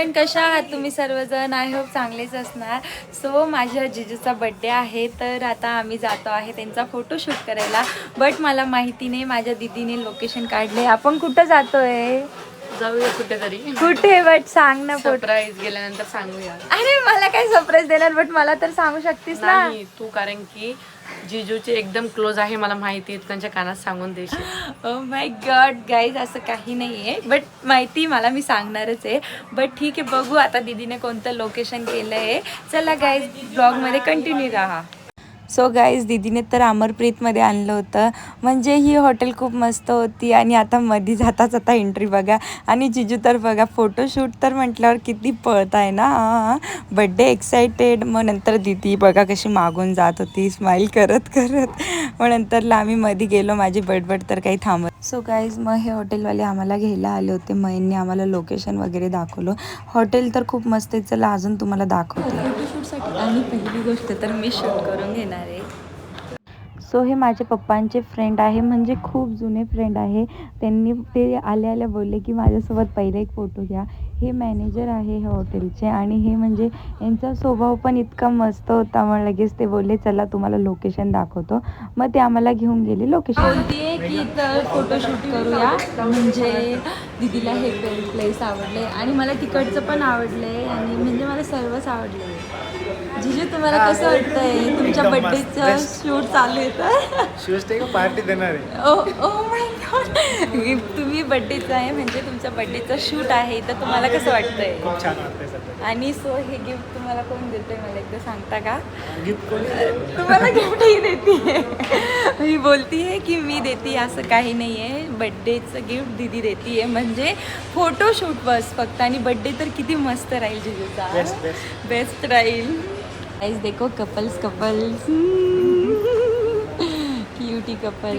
Everyone, कशा आहात तुम्ही सर्वजण? आय होप चांगलेच असणार. सो माझ्या जिजूचा बड्डे आहे, तर आता आम्ही जातो आहे त्यांचा फोटोशूट करायला. बट मला माहिती नाही, माझ्या दीदीने लोकेशन काढले. आपण कुठं जातोय? जाऊया कुठेतरी. कुठे? बट सांग ना. सरप्राईज गेल्यानंतर सांगूया. अरे मला काय सरप्राईज देणार, बट मला तर सांगू शकतेस ना. नाही तू, कारण की जिजूचे एकदम क्लोज आहे, मला माहिती आहे, त्यांच्या कानात सांगून देशील. ओ माय गॉड गाईज, असं काही नाही आहे. बट माहिती मला, मी सांगणारच आहे. बट ठीक आहे, बघू आता दीदीने कोणतं लोकेशन केलं आहे. चला गाईज, ब्लॉगमध्ये कंटिन्यू राहा. सो गाईज, दीदीने तर अमरप्रीतमध्ये आणलं होतं. म्हणजे ही हॉटेल खूप मस्त होती. आणि आता मध्ये जाता जाता एंट्री बघा. आणि जिजू तर बघा, फोटोशूट तर म्हटल्यावर किती पळत आहे ना. Birthday excited. मग नंतर दीदी बघा कशी मागून जात होती, स्माईल करत करत. मग नंतरला आम्ही मध्ये गेलो, माझी बडबड तर काही थांबत. सो गाईज, मग हे हॉटेलवाले आम्हाला घ्यायला आले होते. मयंनी आम्हाला लोकेशन वगैरे दाखवलं. हॉटेल तर खूप मस्त आहे. चला अजून तुम्हाला दाखवते फोटोशूटसाठी. आणि पहिली गोष्ट तर मी शूट करून घेणार आहे. सो हे माझ्या पप्पांचे फ्रेंड आहे, म्हणजे खूप जुने फ्रेंड आहे. ते आल्या आल्या बोलले की माझ्यासोबत पहिले एक फोटो घ्या. हे मॅनेजर आहे ह्या हॉटेलचे. आणि हे म्हणजे यांचा स्वभाव पण इतका मस्त होता. मग लगेच ते बोलले चला तुम्हाला लोकेशन दाखवतो. मग ते आम्हाला घेऊन गेले लोकेशन. बोलतीये की तर फोटोशूट करूया. म्हणजे दीदीला हे प्लेस आवडले आणि मला तिकडचं पण आवडलंय. आणि म्हणजे मला सर्वच आवडले. जिजू, तुम्हाला कसं वाटतंय? तुमच्या बर्थडेचं शूट चालू आहे. शूज का पार्टी देणार आहे. ओ माय गॉड, तुम्ही बर्थडेचं आहे म्हणजे तुमच्या बर्थडेचं शूट आहे, तर तुम्हाला कसं वाटतंय? खूप छान वाटतंय सध्या. आणि सो हे गिफ्ट तुम्हाला कोण देतोय मला एकदा सांगता का? गिफ्ट कोण? तुम्हाला गिफ्ट ही देते. मी बोलतीये की मी देते, असं काही नाही आहे. बड्डेचं गिफ्ट दीदी देते, म्हणजे फोटोशूट बस फक्त. आणि बड्डे तर किती मस्त राहील जिजूचा. बेस्ट राहील. गाइस देखो, कपल्स क्यूटी कपल.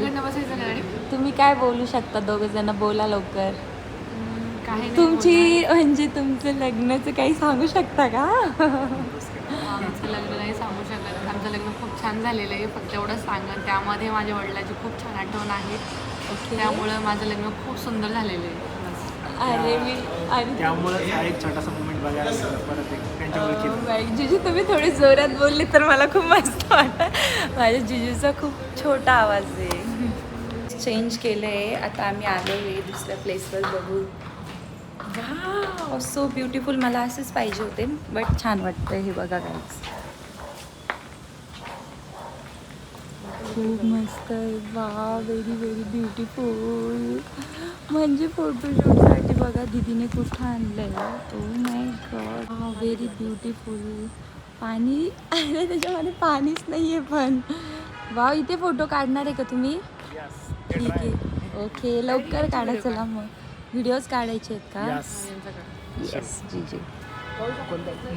तुम्ही काय बोलू शकता? दोघं जण बोला लवकर. तुमची म्हणजे तुमचं लग्नाचं काही सांगू शकता का? आमचं लग्न नाही सांगू शकत. आमचं लग्न खूप छान झालेलं आहे, फक्त एवढं सांगा. त्यामध्ये माझ्या वडिलांची खूप छान आठवण आहे. त्यामुळं माझं लग्न खूप सुंदर झालेलं आहे. अरे मी आणि त्यामुळे हा एक छोटासा मोमेंट बघायला परत एक त्यांच्या जिजू, तुम्ही थोडे जोरात बोलले तर मला खूप मस्त वाटतं. माझ्या जिजूचा खूप छोटा आवाज आहे. चेंज केलं आहे. आता आम्ही आलो आहे दुसऱ्या प्लेसवर. बघू. Wow, so beautiful. मला असेच पाहिजे होते, बट छान वाटतं हे बघा गाईज. खूप मस्त आहे. वा, व्हेरी व्हेरी ब्युटिफुल. म्हणजे फोटोशूटसाठी बघा दीदीने कुठं आणलं आहे. Oh my God, very beautiful. पाणी आहे त्याच्यामध्ये, पाणीच नाही आहे पण. वा, इथे फोटो काढणार आहे का तुम्ही? ठीक आहे, ओके, लवकर काढा. चला मग व्हिडिओज काढायचे आहेत का? येस जीजू.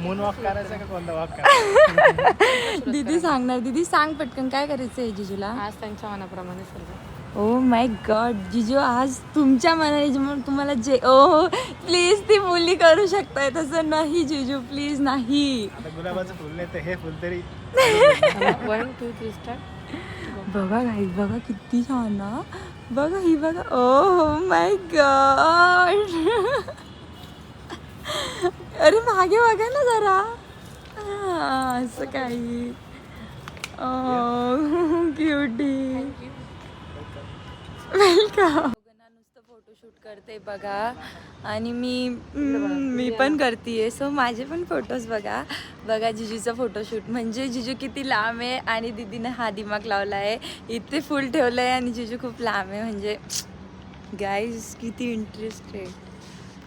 मून वॉक करायचा का कोणता वॉक करायचा? दीदी सांगणार. दीदी सांग पटकन, काय करायचं आहे जिजूला? आज त्यांच्या मनाप्रमाणे सर्व. ओ माय गॉड जिजू, आज तुमच्या मनाने तुम्हाला जे प्लीज ती मुली करू शकताय, तसं नाही जिजू, प्लीज नाही. गुलाबाचं फुल नाही तर हे फुल तरी. 1 2 3 स्टार्ट. बघा गाईज, बघा किती छान ना. बघा ही बघा. Oh my God. अरे मागे बघा ना जरा. असं काही. क्यूटी. वेलकम. नुसतं फोटोशूट करते बघा. आणि मी पण करते. सो माझे पण फोटोज बघा. बघा जिजूचा फोटोशूट. म्हणजे जिजू किती लांब आहे आणि दीदीने हा दिमाग लावला आहे. इथे फुल ठेवलं आहे आणि जिजू खूप लांब आहे. म्हणजे गाईज किती इंटरेस्टेड.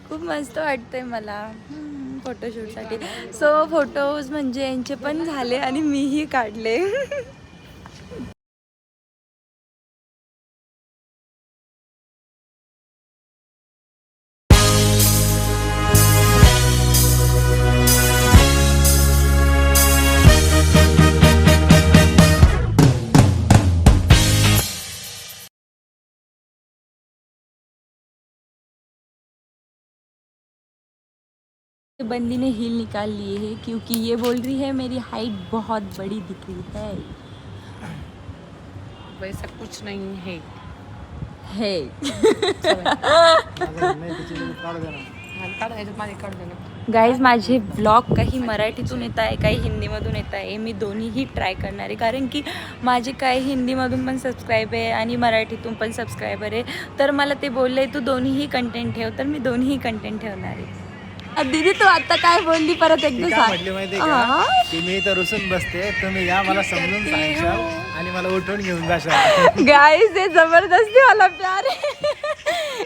खूप मस्त वाटतंय मला फोटोशूटसाठी. सो फोटोज म्हणजे यांचे पण झाले आणि मीही काढले. बंदी ने हील निकाल लिए है क्योंकि ये बोल रही है मेरी हाइट बहुत बड़ी दिख रही है. वैसा कुछ नहीं है. नाही, तिची काढ दे ना. काढ, याच्यात माझे काढ दे ना. गाईज माझे ब्लॉग काही मराठीतून येत आहे काही हिंदीमधून येत आहे. मी दोन्हीही ट्राय करणार आहे कारण की माझे काही हिंदीमधून पण सबस्क्राईब आहे आणि मराठीतून पण सबस्क्रायबर आहे. तर मला ते बोलले तू दोन्हीही कंटेंट ठेव, तर मी दोन्हीही कंटेंट ठेवणार आहे. दीदी तू आता काय बोलली परत ती एकदा काय सांग. म्हटली माहितीये का की मी इथं रुसून बसते, तुम्ही या मला समजून सांगशाल आणि मला उठवून घेऊन जाशाल. गाईज हे जबरदस्ती वाला प्यार आहे.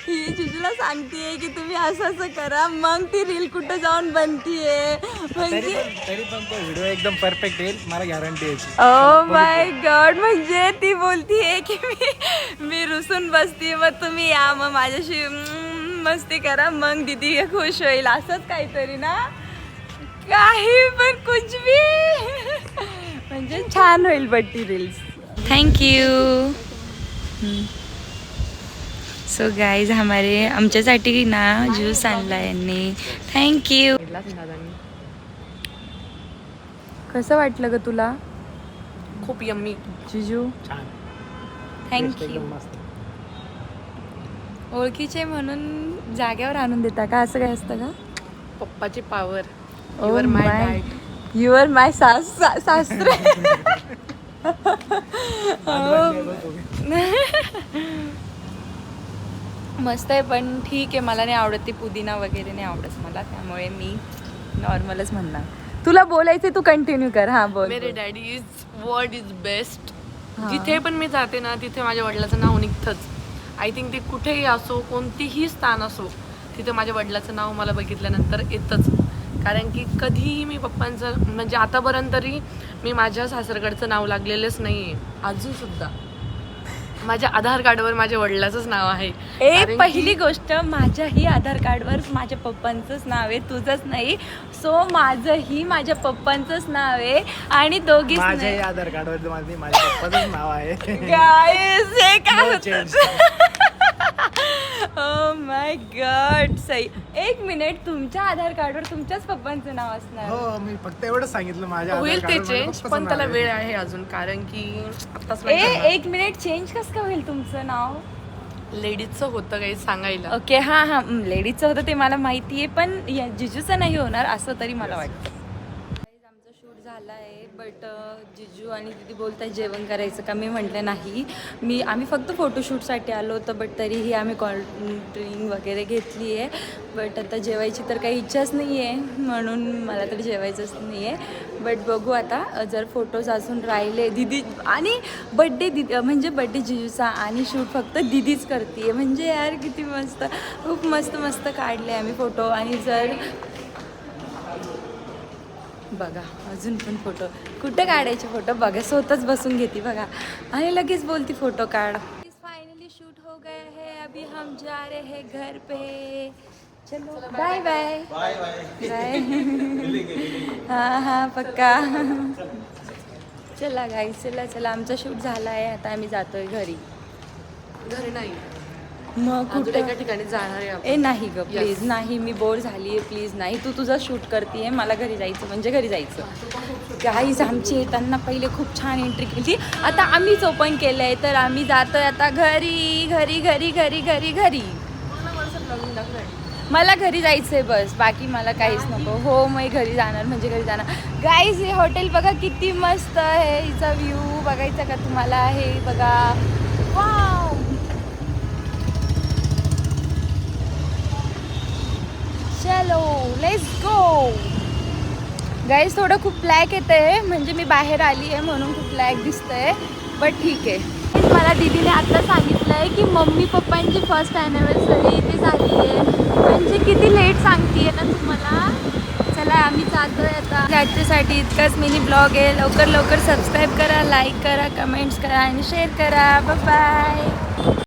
ही जिजूला सांगतेय की तुम्ही असं असं करा, मग ती रील कुठं जाऊन बनतीये म्हणजे तरी पण तो व्हिडिओ एकदम परफेक्ट येईल, मला गॅरंटी यायची. Oh my God. म्हणजे ती बोलतीये की मी रुसून बसते, मग तुम्ही या, मग माझ्याशी मस्ती करा, मग दीदी खुश होईल, असंच काहीतरी ना. काही पण कुछ भी म्हणजे छान होईल बट्टी रील्स. थँक्यू. सो गाईज हमारे आमच्यासाठी ना ज्यूस आणला यांनी. थँक्यू. कसं वाटलं ग तुला खूप यम्मी. जिजू? छान. थँक्यू. एकदम मस्त. ओळखीचे म्हणून जाग्यावर आणून देता का, असं काय असतं का? पप्पाची power. Oh your my my. Dad. You are my सासरे. मस्त आहे पण ठीक आहे. मला नाही आवडत ती पुदिना वगैरे नाही आवडत मला, त्यामुळे मी नॉर्मलच म्हणणार. तुला बोलायचे तू कंटिन्यू कर. हा बोल. मेरे daddy is word is best. जिथे पण मी जाते ना तिथे माझ्या वडिलाचं नाव निघतंच. आय थिंक ते कुठेही असो, कोणतीही स्थान असो, तिथे माझ्या वडिलाचं नाव मला बघितल्यानंतर येतंच. कारण की कधीही मी पप्पांचं म्हणजे आतापर्यंत तरी मी माझ्या सासरकडचं नाव लागलेलंच नाही आहे. अजूनसुद्धा माझ्या आधार कार्डवर माझ्या वडिलाचंच नाव आहे. कारण पहिली गोष्ट, माझ्याही आधार कार्डवर माझ्या पप्पांचंच नाव आहे, तुझंच नाही. सो माझंही माझ्या पप्पांचंच नाव आहे आणि दोघीच माझ्याही आधार कार्डवर माझ्या पप्पाचंच नाव आहे. गाईज हे काय No होतं? change. Oh my God. सही. एक मिनिट, तुमच्या आधार कार्डवर तुमच्याच पप्पांचं नाव असणार? हो, मी फक्त एवढंच सांगितलं माझ्या आधार होईल ते कार्डवर माझ्या चेंज, पप्पाचं पण नाव त्याला आहे. वेळ आहे अजून. कारण की आताच नाही करणार. एक मिनिट, चेंज कसं काय होईल तुमचं नाव? लेडीजचं होतं काही सांगायला. ओके, हां हां, लेडीजचं होतं ते मला माहिती आहे, पण जिजूचं नाही होणार असं तरी मला वाटतं. आमचं शूट झालं आहे, बट जिजू आणि दीदी बोलतात जेवण करायचं का. मी म्हटलं नाही, आम्ही फक्त फोटोशूटसाठी आलो होतो, बट तरीही आम्ही ड्रिंक वगैरे घेतली आहे. बट आता जेवायची तर काही इच्छाच नाही आहे, म्हणून मला तर जेवायचंच नाही आहे. बट बघू आता, जर फोटोज अजून राहिले दीदी आणि बड्डे म्हणजे बड्डे जिजूचा आणि शूट फक्त दीदीच करते आहे. म्हणजे यार किती मस्त, खूप मस्त मस्त काढले आम्ही फोटो. आणि जर बघा अजून पण फोटो कुठे काढायचे, फोटो बघा स्वतःच बसून घेते बघा आणि लगेच बोलती फोटो काढ. फाइनली शूट हो गया है, अभी हम जा रहे हैं घर पे. चलो बाय बाय बाय. हाँ हाँ पक्का. चला गाईस, चला चला, आमचा शूट झाला आहे, आता आम्ही जातोय घरी. घरी नाही, मग अजून कुठं? एका ठिकाणी जाणार आहे आपण. ए नाही ग प्लीज, नाही, मी बोर झाली आहे, प्लीज नाही. तू तुझा शूट करते, मला घरी जायचं म्हणजे घरी जायचं. गाईज आमची येताना पहिले खूप छान एंट्री केली, आता आम्हीच ओपन केलं आहे, तर आम्ही जातोय आता घरी घरी घरी घरी घरी घरी. मला घरी जायचं आहे बस, बाकी मला काहीच नको. हो, मी घरी जाणार म्हणजे घरी जाणार. गाईज हे हॉटेल बघा किती मस्त आहे, हिचा व्ह्यू बघायचा का तुम्हाला? हे बघा, वाव. चलो लेट्स गो. गाईज थोडं खूप ब्लॅक येतं आहे, म्हणजे मी बाहेर आली आहे म्हणून खूप ब्लॅक दिसतंय, बट ठीक आहे. मला दीदीने आता सांगितलं आहे की मम्मी पप्पांची फर्स्ट ॲनिव्हर्सरी इथे झाली आहे. म्हणजे किती लेट सांगते ना तुम्हाला. चला आम्ही जातोय आता. त्याच्यासाठी इतकाच मिनी ब्लॉग आहे. लवकर लवकर सबस्क्राईब करा, लाईक करा, कमेंट्स करा आणि शेअर करा. Bye bye.